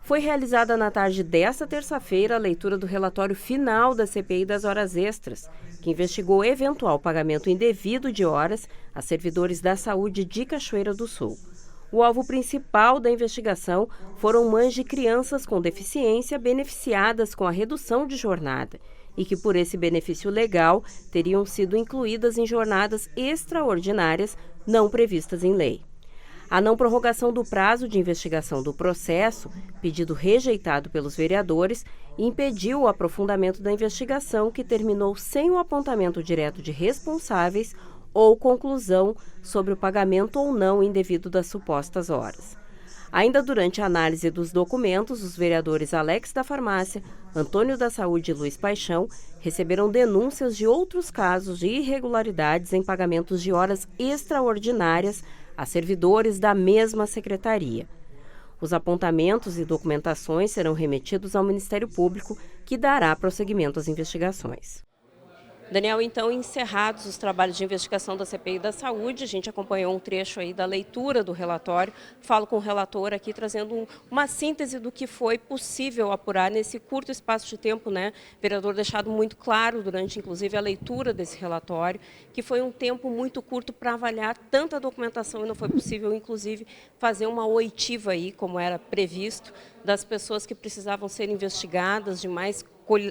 Foi realizada na tarde desta terça-feira a leitura do relatório final da CPI das horas extras, que investigou eventual pagamento indevido de horas a servidores da saúde de Cachoeira do Sul. O alvo principal da investigação foram mães de crianças com deficiência beneficiadas com a redução de jornada e que, por esse benefício legal, teriam sido incluídas em jornadas extraordinárias não previstas em lei. A não prorrogação do prazo de investigação do processo, pedido rejeitado pelos vereadores, impediu o aprofundamento da investigação, que terminou sem o apontamento direto de responsáveis ou conclusão sobre o pagamento ou não indevido das supostas horas. Ainda durante a análise dos documentos, os vereadores Alex da Farmácia, Antônio da Saúde e Luiz Paixão receberam denúncias de outros casos de irregularidades em pagamentos de horas extraordinárias a servidores da mesma secretaria. Os apontamentos e documentações serão remetidos ao Ministério Público, que dará prosseguimento às investigações. Daniel, então, encerrados os trabalhos de investigação da CPI da Saúde, a gente acompanhou um trecho aí da leitura do relatório. Falo com o relator aqui, trazendo uma síntese do que foi possível apurar nesse curto espaço de tempo, né? O vereador deixado muito claro durante, inclusive, a leitura desse relatório, que foi um tempo muito curto para avaliar tanta documentação e não foi possível, inclusive, fazer uma oitiva aí, como era previsto, das pessoas que precisavam ser investigadas, de mais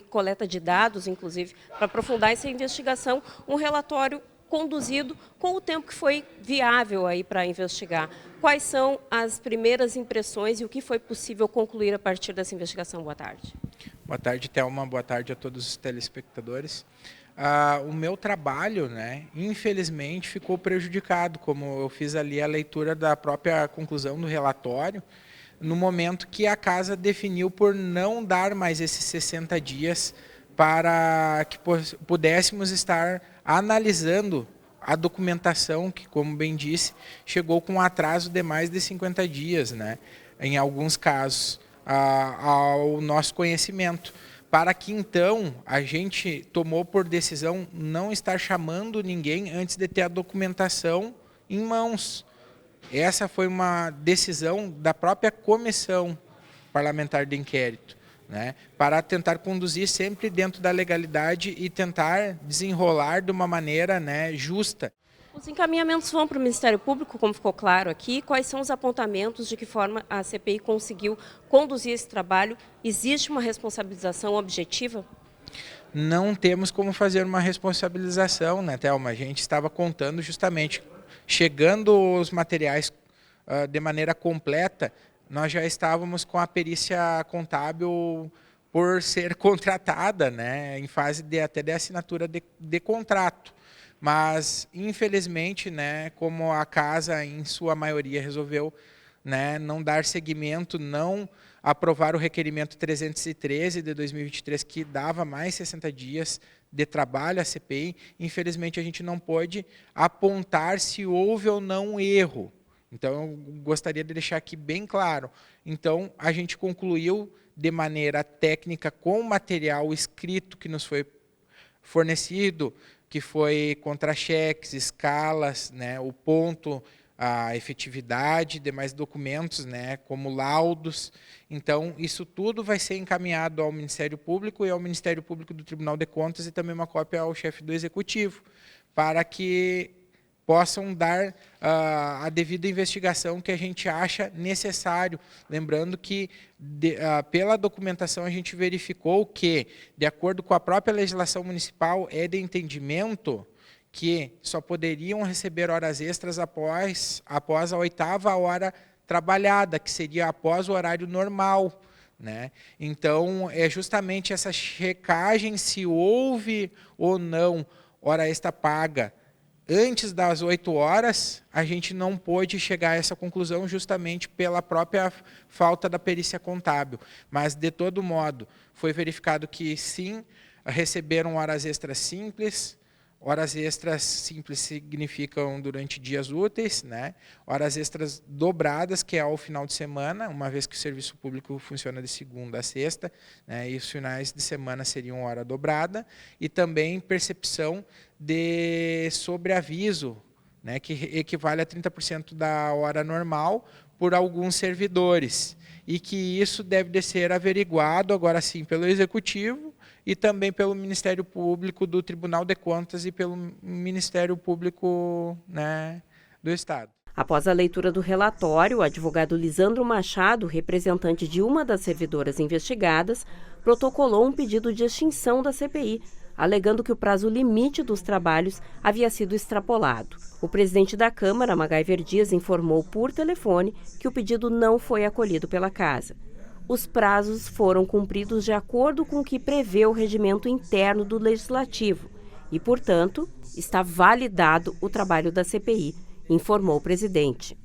coleta de dados, inclusive, para aprofundar essa investigação, um relatório conduzido com o tempo que foi viável aí para investigar. Quais são as primeiras impressões e o que foi possível concluir a partir dessa investigação? Boa tarde. Boa tarde, Thelma. Boa tarde a todos os telespectadores. O meu trabalho, infelizmente, ficou prejudicado, como eu fiz ali a leitura da própria conclusão do relatório, no momento que a casa definiu por não dar mais esses 60 dias para que pudéssemos estar analisando a documentação que, como bem disse, chegou com um atraso de mais de 50 dias, em alguns casos, ao nosso conhecimento. Para que, então, a gente tomou por decisão não estar chamando ninguém antes de ter a documentação em mãos. Essa foi uma decisão da própria comissão parlamentar de inquérito, para tentar conduzir sempre dentro da legalidade e tentar desenrolar de uma maneira, justa. Os encaminhamentos vão para o Ministério Público, como ficou claro aqui. Quais são os apontamentos, de que forma a CPI conseguiu conduzir esse trabalho? Existe uma responsabilização objetiva? Não temos como fazer uma responsabilização, Thelma? A gente estava contando justamente, chegando os materiais de maneira completa, nós já estávamos com a perícia contábil por ser contratada, em fase até de assinatura de contrato. Mas, infelizmente, como a casa, em sua maioria, resolveu não dar seguimento, não aprovar o requerimento 313 de 2023, que dava mais 60 dias de trabalho à CPI, infelizmente a gente não pôde apontar se houve ou não erro. Então, eu gostaria de deixar aqui bem claro. Então, a gente concluiu de maneira técnica com o material escrito que nos foi fornecido, que foi contra-cheques, escalas, o ponto, a efetividade, demais documentos, como laudos. Então, isso tudo vai ser encaminhado ao Ministério Público e ao Ministério Público do Tribunal de Contas e também uma cópia ao chefe do Executivo, para que possam dar a devida investigação que a gente acha necessário. Lembrando que, pela documentação, a gente verificou que, de acordo com a própria legislação municipal, é de entendimento que só poderiam receber horas extras após a 8ª hora trabalhada, que seria após o horário normal. Então, é justamente essa checagem se houve ou não hora extra paga antes das 8 horas, a gente não pôde chegar a essa conclusão justamente pela própria falta da perícia contábil. Mas, de todo modo, foi verificado que, sim, receberam horas extras simples. Horas extras simples significam durante dias úteis, Horas extras dobradas, que é ao final de semana, uma vez que o serviço público funciona de segunda a sexta, e os finais de semana seriam hora dobrada, e também percepção de sobreaviso, que equivale a 30% da hora normal por alguns servidores. e que isso deve de ser averiguado agora sim pelo Executivo e também pelo Ministério Público do Tribunal de Contas e pelo Ministério Público, né, do Estado. Após a leitura do relatório, o advogado Lisandro Machado, representante de uma das servidoras investigadas, protocolou um pedido de extinção da CPI, alegando que o prazo limite dos trabalhos havia sido extrapolado. O presidente da Câmara, MacGyver Dias, informou por telefone que o pedido não foi acolhido pela Casa. Os prazos foram cumpridos de acordo com o que prevê o regimento interno do Legislativo e, portanto, está validado o trabalho da CPI, informou o presidente.